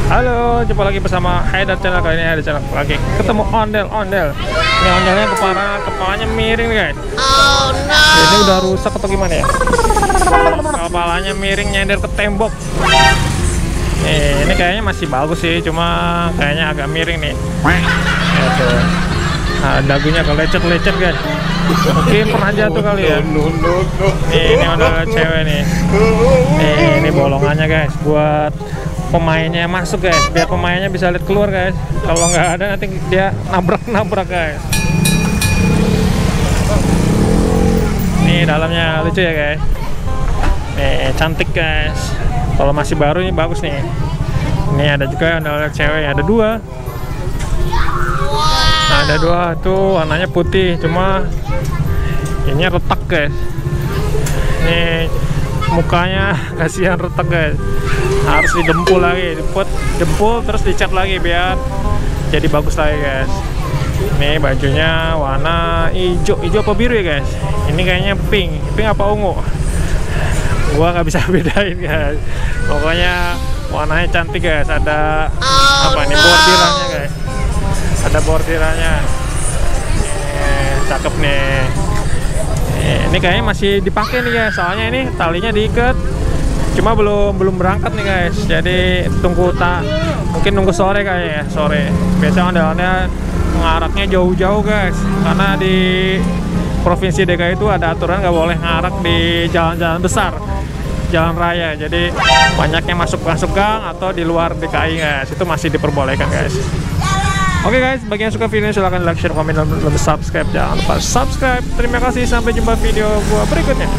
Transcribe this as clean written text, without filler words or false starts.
Halo, jumpa lagi bersama Haidar Channel. Kali ini ada channel lagi ketemu ondel. Ini ondelnya kepalanya miring nih guys. Oh no. Ini udah rusak atau gimana ya? Kepalanya miring nyender ke tembok. Ini kayaknya masih bagus sih, cuma kayaknya agak miring nih. Gitu. Nah, dagunya kelecet-lecet guys. Mungkin pernah jatuh kali ya. Ini ondel cewek nih. Ini bolongannya guys, buat pemainnya masuk guys, biar pemainnya bisa lihat keluar guys. Kalau nggak ada nanti dia nabrak guys. Nih dalamnya lucu ya guys. Nih cantik guys. Kalau masih baru ini bagus nih. Ini ada juga ondel cewek, ada dua. Nah, ada dua tuh warnanya putih, cuma ini retak guys. Nih mukanya kasihan retak guys, harus didempul lagi, dempul terus dicat lagi biar jadi bagus lagi guys. Ini bajunya warna hijau apa biru ya guys? Ini kayaknya pink apa ungu, gua nggak bisa bedain guys. Pokoknya warnanya cantik guys. Ada apa nih, bordirannya guys, ada bordirannya. Cakep nih. Ini kayaknya masih dipakai nih guys, soalnya ini talinya diikat, cuma belum berangkat nih guys. Jadi mungkin nunggu sore kayaknya ya, sore. Biasanya ondel-ondel ngaraknya jauh-jauh guys, karena di provinsi DKI itu ada aturan nggak boleh ngarak di jalan-jalan besar, jalan raya. Jadi banyaknya masuk gang atau di luar DKI guys, itu masih diperbolehkan guys. Oke guys, bagi yang suka video ini silahkan like, share, komen, dan subscribe. Jangan lupa subscribe. Terima kasih, sampai jumpa video gua berikutnya.